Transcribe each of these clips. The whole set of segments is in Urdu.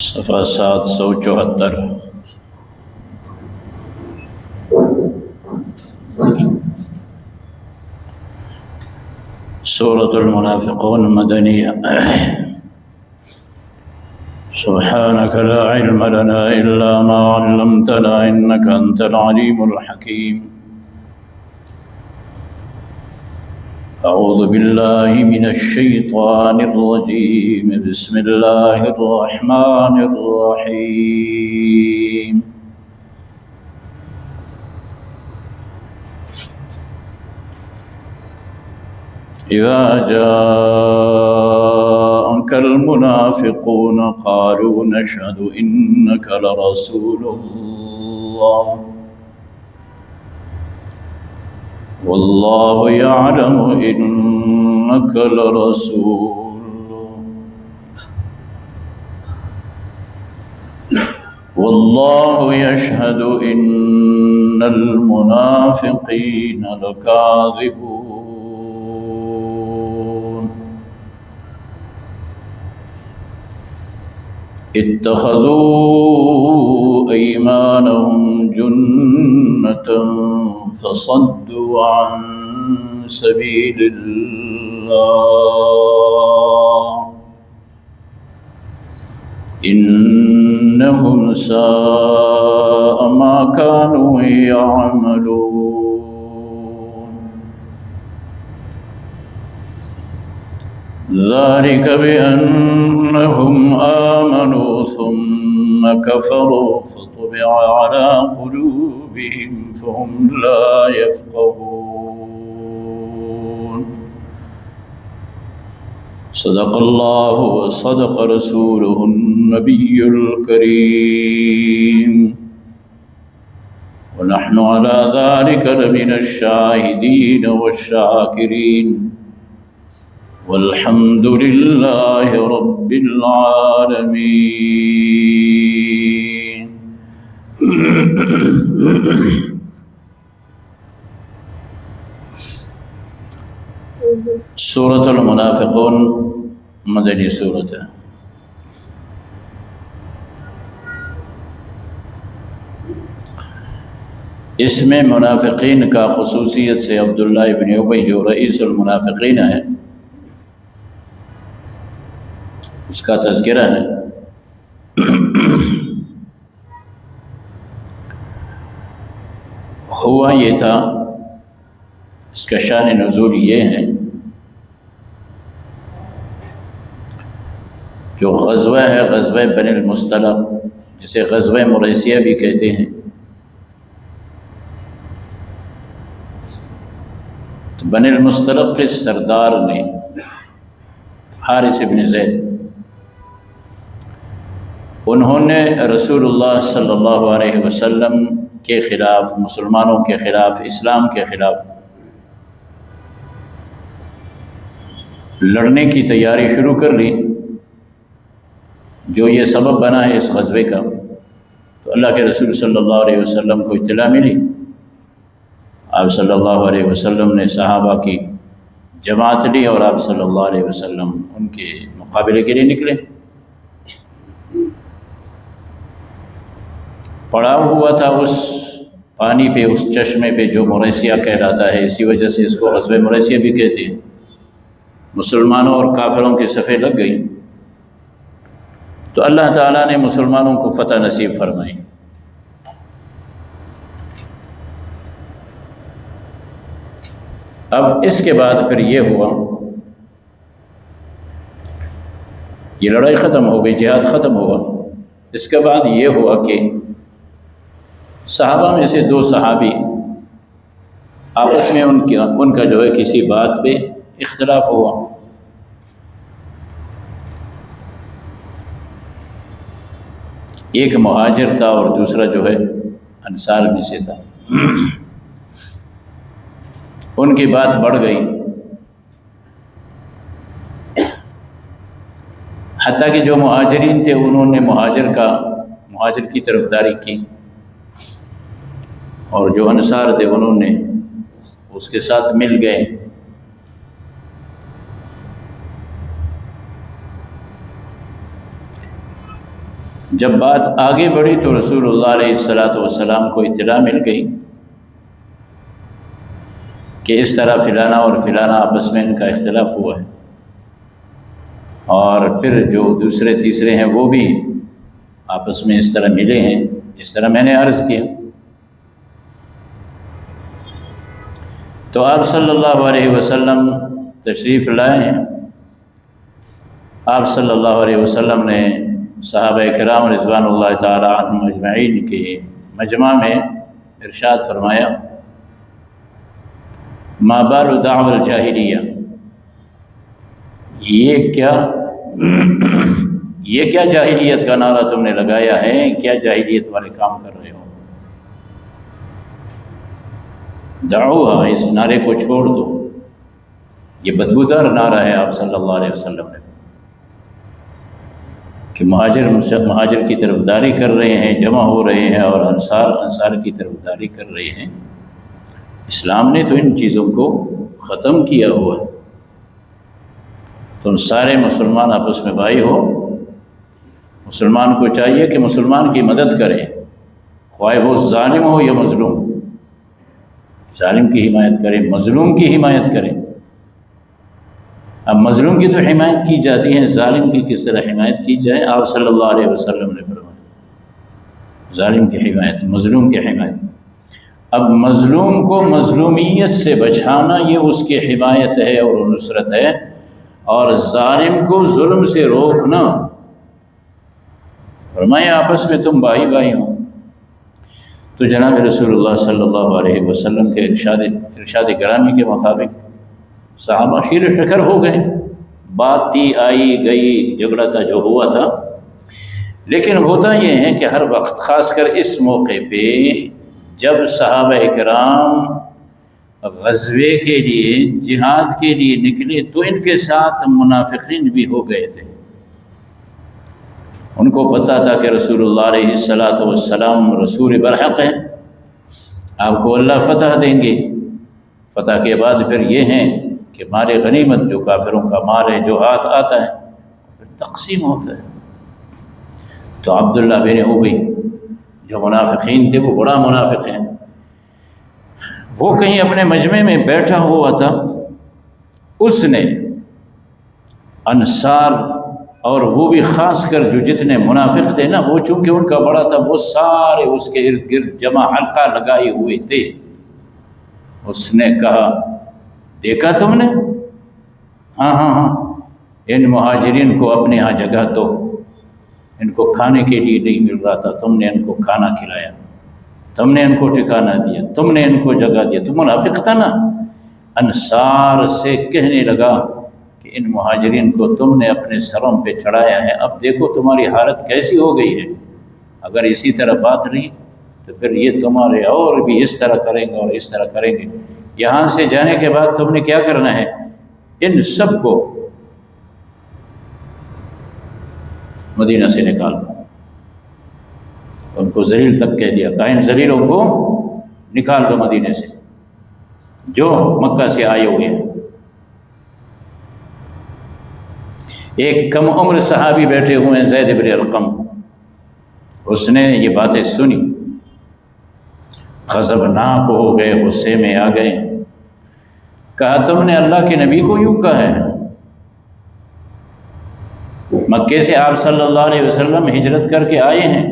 صفحہ 774 سورة المنافقون مدنیہ۔ سبحانك لا علم لنا إلا ما علمتنا إنك أنت العليم الحكيم۔ أعوذ بالله من الشيطان الرجيم، بسم الله الرحمن الرحيم۔ إذا جاءك المنافقون قالوا نشهد إنك لرسول الله والله يعلم إنك لرسوله والله يشهد إن المنافقين لكاذبون اتخذوا أيمانهم جنة فصدوا عن سبيل الله إنهم ساء ما كانوا يعملون ذلك بأنهم آمنوا ثم كفروا فطبع على قلوبهم فهم لا يفقهون صدق الله وصدق رسوله النبي الكريم ونحن على ذلك لمن الشاهدين والشاكرين والحمد لله رب العالمين۔ سورۃ المنافقون مدنی سورت ہے۔ اس میں منافقین کا خصوصیت سے عبداللہ ابن ابی جو رئیس المنافقین ہے اس کا تذکرہ ہے۔ ہوا یہ تھا، اس کا شان نزول یہ ہے، جو غزوہ ہے غزوہ بنی المصطلق، جسے غزوہ مریسیہ بھی کہتے ہیں، تو بنی المصطلق کے سردار نے حارث بن زید، انہوں نے رسول اللہ صلی اللہ علیہ وسلم کے خلاف، مسلمانوں کے خلاف، اسلام کے خلاف لڑنے کی تیاری شروع کر لی، جو یہ سبب بنا ہے اس غزوے کا۔ تو اللہ کے رسول صلی اللہ علیہ وسلم کو اطلاع ملی، آپ صلی اللہ علیہ وسلم نے صحابہ کی جماعت لی اور آپ صلی اللہ علیہ وسلم ان کے مقابلے کے لیے نکلے۔ پڑا ہوا تھا اس پانی پہ، اس چشمے پہ جو مریسیہ کہلاتا ہے، اسی وجہ سے اس کو غزوہ مریسیہ بھی کہتے ہیں۔ مسلمانوں اور کافروں کی صفیں لگ گئی تو اللہ تعالیٰ نے مسلمانوں کو فتح نصیب فرمائی۔ اب اس کے بعد پھر یہ ہوا، یہ لڑائی ختم ہو گئی، جہاد ختم ہوا۔ اس کے بعد یہ ہوا کہ صحابہ میں سے دو صحابی آپس میں ان کا جو ہے کسی بات پہ اختلاف ہوا۔ ایک مہاجر تھا اور دوسرا جو ہے انصار میں سے تھا۔ ان کی بات بڑھ گئی، حتیٰ کہ جو مہاجرین تھے انہوں نے مہاجر کی طرفداری کی، اور جو انصار تھے انہوں نے اس کے ساتھ مل گئے۔ جب بات آگے بڑھی تو رسول اللہ علیہ السلام کو اطلاع مل گئی کہ اس طرح فلانا اور فلانا آپس میں ان کا اختلاف ہوا ہے، اور پھر جو دوسرے تیسرے ہیں وہ بھی آپس میں اس طرح ملے ہیں جس طرح میں نے عرض کیا۔ تو آپ صلی اللہ علیہ وسلم تشریف لائے۔ آپ صلی اللہ علیہ وسلم نے صحابہ کرام رضوان اللہ تعالی عنہم اجمعین کے مجمع میں ارشاد فرمایا، ما بال دعوی الجاہلیہ، یہ کیا جاہلیت کا نعرہ تم نے لگایا ہے، کیا جاہلیت والے کام کر رہے ہو؟ دعوہا، اس نعرے کو چھوڑ دو، یہ بدبودار نعرہ ہے۔ آپ صلی اللہ علیہ وسلم نے کہ مہاجر کی طرف داری کر رہے ہیں، جمع ہو رہے ہیں، اور انصار کی طرف داری کر رہے ہیں۔ اسلام نے تو ان چیزوں کو ختم کیا ہوا ہے۔ تم سارے مسلمان آپس میں بھائی ہو، مسلمان کو چاہیے کہ مسلمان کی مدد کرے، خواہ وہ ظالم ہو یا مظلوم، ظالم کی حمایت کرے، مظلوم کی حمایت کرے۔ اب مظلوم کی تو حمایت کی جاتی ہے، ظالم کی کس طرح حمایت کی جائے؟ آپ صلی اللہ علیہ وسلم نے فرمایا ظالم کی حمایت، مظلوم کی حمایت۔ اب مظلوم کو مظلومیت سے بچانا یہ اس کی حمایت ہے اور نصرت ہے، اور ظالم کو ظلم سے روکنا۔ فرمایا آپس میں تم بھائی بھائی ہو۔ تو جناب رسول اللہ صلی اللہ علیہ وسلم کے ارشاد گرامی کے مطابق صحابہ شیر و شکر ہو گئے، بات تھی، آئی گئی، جھگڑا تھا جو ہوا تھا۔ لیکن ہوتا یہ ہے کہ ہر وقت، خاص کر اس موقع پہ جب صحابہ کرام غزوے کے لیے، جہاد کے لیے نکلے، تو ان کے ساتھ منافقین بھی ہو گئے تھے۔ ان کو پتہ تھا کہ رسول اللہ علیہ السلام رسول برحق ہیں، آپ کو اللہ فتح دیں گے۔ فتح کے بعد پھر یہ ہیں کہ مال غنیمت جو کافروں کا مال ہے جو ہاتھ آتا ہے پھر تقسیم ہوتا ہے۔ تو عبداللہ بن ابی جو منافقین تھے، وہ بڑا منافق ہیں، وہ کہیں اپنے مجمع میں بیٹھا ہوا تھا، اس نے انصار اور وہ بھی خاص کر جو جتنے منافق تھے نا، وہ چونکہ ان کا بڑا تھا، وہ سارے اس کے ارد گرد جمع حلقہ لگائے ہوئے تھے۔ اس نے کہا، دیکھا تم نے؟ ہاں ہاں ہاں، ان مہاجرین کو اپنے ہاں جگہ دو، ان کو کھانے کے لیے نہیں مل رہا تھا، تم نے ان کو کھانا کھلایا، تم نے ان کو ٹھکانہ دیا، تم نے ان کو جگہ دیا۔ تو منافق تھا نا، انصار سے کہنے لگا کہ ان مہاجرین کو تم نے اپنے سروں پہ چڑھایا ہے، اب دیکھو تمہاری حالت کیسی ہو گئی ہے، اگر اسی طرح بات رہی تو پھر یہ تمہارے اور بھی اس طرح کریں گے اور اس طرح کریں گے۔ یہاں سے جانے کے بعد تم نے کیا کرنا ہے؟ ان سب کو مدینہ سے نکال دو۔ ان کو ذلیل تک کہہ دیا، کہا ان ذلیلوں کو نکال دو مدینے سے جو مکہ سے آئے ہوئے ہیں۔ ایک کم عمر صحابی بیٹھے ہوئے ہیں، زید بن ارقم، اس نے یہ باتیں سنی، غضبناک ہو گئے، غصے میں آ گئے، کہا تم نے اللہ کے نبی کو یوں کہا ہے؟ مکے سے آپ صلی اللہ علیہ وسلم ہجرت کر کے آئے ہیں،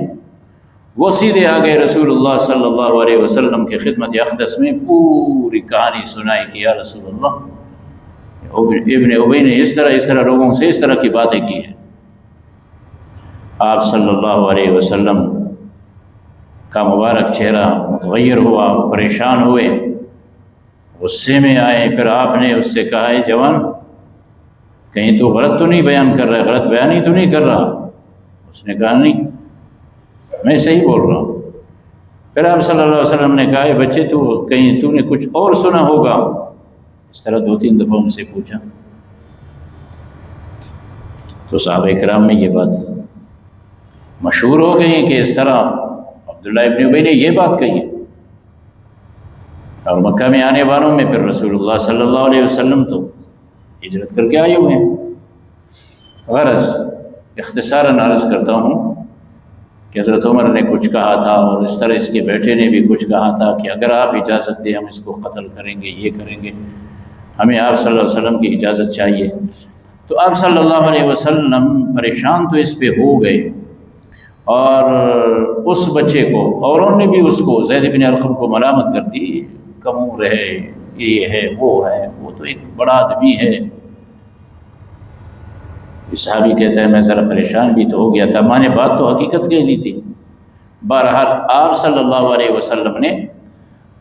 وہ سیدھے آ گئے رسول اللہ صلی اللہ علیہ وسلم کے خدمت اقدس میں، پوری کہانی سنائی کہ یا رسول اللہ، ابن ابی نے اس طرح لوگوں سے اس طرح کی باتیں کی ہیں۔ آپ صلی اللہ علیہ وسلم کا مبارک چہرہ متغیر ہوا، پریشان ہوئے، غصے میں آئے۔ پھر آپ نے اس سے کہا، اے جوان، کہیں تو غلط تو نہیں بیان کر رہا ہے، غلط بیان ہی تو نہیں کر رہا؟ اس نے کہا نہیں، میں صحیح بول رہا ہوں۔ پھر آپ صلی اللہ علیہ وسلم نے کہا، اے بچے، کہیں تو نے کچھ اور سنا ہوگا؟ اس طرح 2-3 دفعہ ان سے پوچھا۔ تو صحابہ کرام میں یہ بات مشہور ہو گئی کہ اس طرح عبداللہ ابن ابی نے یہ بات کہی ہے۔ اور مکہ میں آنے والوں میں پھر رسول اللہ صلی اللہ علیہ وسلم تو ہجرت کر کے آئے ہوئے ہیں۔ غرض اختصاراً عرض کرتا ہوں کہ حضرت عمر نے کچھ کہا تھا اور اس طرح اس کے بیٹے نے بھی کچھ کہا تھا کہ اگر آپ اجازت دیں ہم اس کو قتل کریں گے، یہ کریں گے، ہمیں آپ صلی اللہ علیہ وسلم کی اجازت چاہیے۔ تو آپ صلی اللہ علیہ وسلم پریشان تو اس پہ ہو گئے، اور اس بچے کو، اوروں نے بھی اس کو، زید بن ارقم کو ملامت کر دی، کم عمر ہے، یہ ہے وہ تو ایک بڑا آدمی ہے۔ صحابی کہتا ہے میں ذرا پریشان بھی تو ہو گیا تھا، میں نے بات تو حقیقت کہہ دی تھی۔ بہرحال آپ صلی اللہ علیہ وسلم نے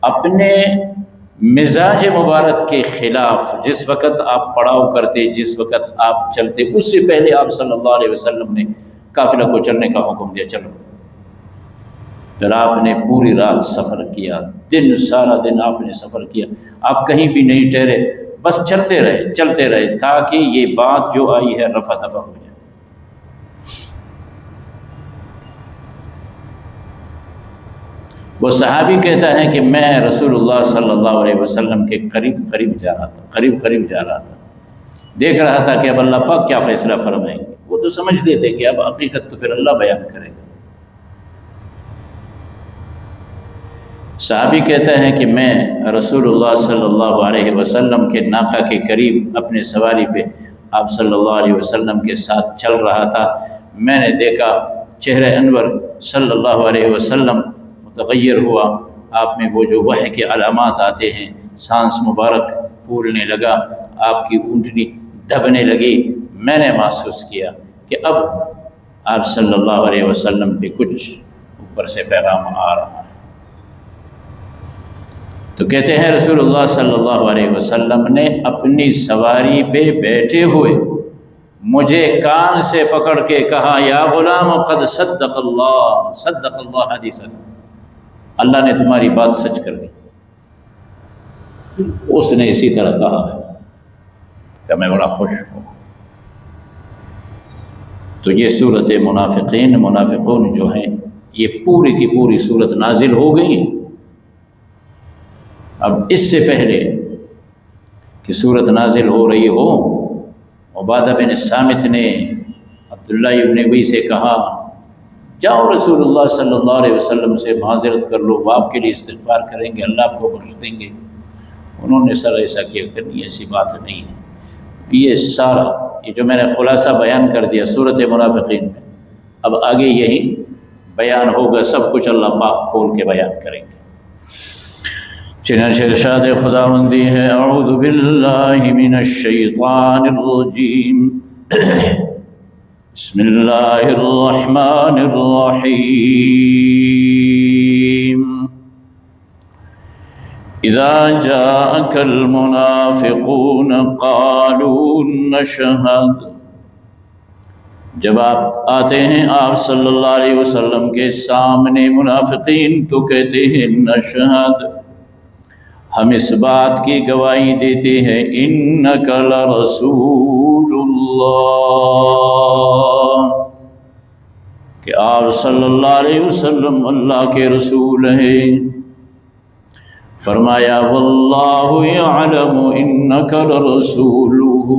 اپنے مزاج مبارک کے خلاف، جس وقت آپ پڑاؤ کرتے، جس وقت آپ چلتے، اس سے پہلے آپ صلی اللہ علیہ وسلم نے قافلہ کو چلنے کا حکم دیا، چلو۔ پھر آپ نے پوری رات سفر کیا، سارا دن آپ نے سفر کیا، آپ کہیں بھی نہیں ٹھہرے، بس چلتے رہے تاکہ یہ بات جو آئی ہے رفع دفع ہو جائے۔ وہ صحابی کہتا ہے کہ میں رسول اللہ صلی اللہ علیہ وسلم کے قریب جا رہا تھا، دیکھ رہا تھا کہ اب اللہ پاک کیا فیصلہ فرمائیں گے۔ وہ تو سمجھتے تھے کہ اب حقیقت تو پھر اللہ بیان کرے گا۔ صحابی کہتا ہے کہ میں رسول اللہ صلی اللہ علیہ وسلم کے ناقہ کے قریب اپنے سواری پہ آپ صلی اللہ علیہ وسلم کے ساتھ چل رہا تھا، میں نے دیکھا چہرہ انور صلی اللہ علیہ وسلم متغیر ہوا، آپ میں وہ جو وحی کے علامات آتے ہیں، سانس مبارک پھولنے لگا، آپ کی اونٹنی دبنے لگی۔ میں نے محسوس کیا کہ اب آپ صلی اللہ علیہ وسلم پہ کچھ اوپر سے پیغام آ رہا ہے۔ تو کہتے ہیں رسول اللہ صلی اللہ علیہ وسلم نے اپنی سواری پہ بیٹھے ہوئے مجھے کان سے پکڑ کے کہا، یا غلام قد صدق اللہ حدیثا، اللہ نے تمہاری بات سچ کر دی۔ اس نے اسی طرح کہا ہے کہ میں بڑا خوش ہوں۔ تو یہ صورت منافقون جو ہیں، یہ پوری کی پوری صورت نازل ہو گئی۔ اب اس سے پہلے کہ صورت نازل ہو رہی ہو، عبادہ بن صامت نے عبداللہ ابن ابی سے کہا، جاؤ رسول اللہ صلی اللہ علیہ وسلم سے معذرت کر لو، وہ آپ کے لیے استغفار کریں گے، اللہ آپ کو بخش دیں گے۔ انہوں نے سر ایسا کیا کہ نہیں، ایسی بات نہیں ہے۔ یہ سارا یہ جو میں نے خلاصہ بیان کر دیا صورت منافقین میں، اب آگے یہی بیان ہوگا، سب کچھ اللہ پاک کھول کے بیان کریں گے۔ چنانچہ ارشاد خداوندی ہے، اعوذ باللہ من الشیطان الرجیم، بسم اللہ الرحمن الرحیم، اذا جاءك المنافقون قالوا نشهد، جب آپ آتے ہیں آپ صلی اللہ علیہ وسلم کے سامنے منافقین تو کہتے ہیں نشہد، ہم اس بات کی گواہی دیتے ہیں، انک لرسول اللہ، کہ آپ صلی اللہ علیہ وسلم اللہ کے رسول ہیں۔ فرمایا واللہ یعلم انک لرسولہ،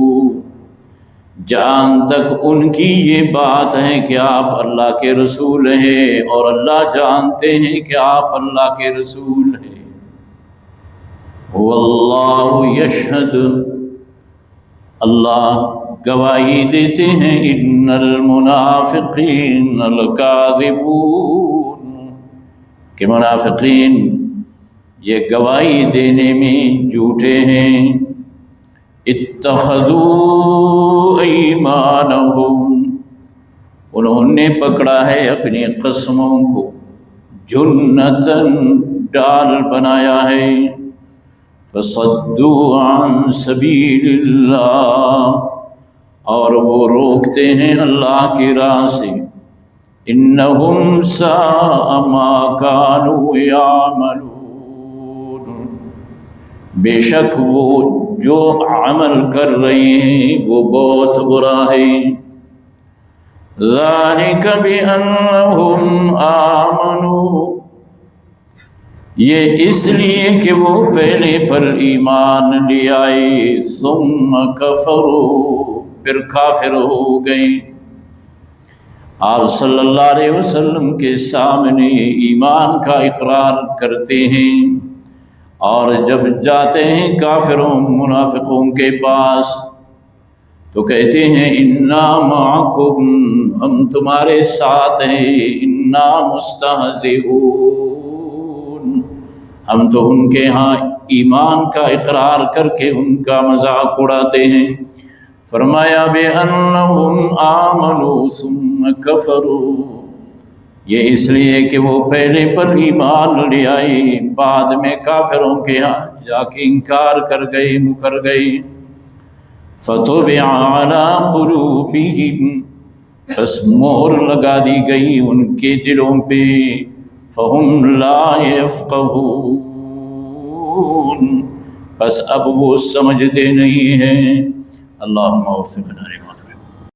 جہاں تک ان کی یہ بات ہے کہ آپ اللہ کے رسول ہیں، اور اللہ جانتے ہیں کہ آپ اللہ کے رسول ہیں۔ واللہ یشہد، اللہ گواہی دیتے ہیں، ان المنافقین لکاذبون، کہ منافقین یہ گواہی دینے میں جھوٹے ہیں۔ اتخذوا ایمانہم، انہوں نے پکڑا ہے اپنی قسموں کو، جنتاً ڈال بنایا ہے، فصدوا عن سبیل اللہ، اور وہ روکتے ہیں اللہ کی راہ سے، انہم ساء ما کانوا یعملون، بے شک وہ جو عمل کر رہے ہیں وہ بہت برا ہے۔ ذالک بأنہم آمنوا، یہ اس لیے کہ وہ پہلے پر ایمان لے آئے، ثم کفروا، پھر کافر ہو گئے، آپ صلی اللہ علیہ وسلم کے سامنے ایمان کا اقرار کرتے ہیں، اور جب جاتے ہیں کافروں منافقوں کے پاس تو کہتے ہیں انا معکم، ہم تمہارے ساتھ ہیں، انا مستہزئون، ہم تو ان کے ہاں ایمان کا اقرار کر کے ان کا مذاق اڑاتے ہیں۔ فرمایا بِأَنَّهُمْ آمَنُوا ثُمَّ كَفَرُوا، یہ اس لیے کہ وہ پہلے پر ایمان لے آئے، بعد میں کافروں کے ہاں جا کے انکار کر گئے، مکر گئے۔ فَطُبِعَ عَلَىٰ قُلُوبِهِمْ، بس مہر لگا دی گئی ان کے دلوں پہ، فَهُمْ لَا يَفْقَهُونَ، بس اب وہ سمجھتے نہیں ہیں۔ اللہم وفقنا لما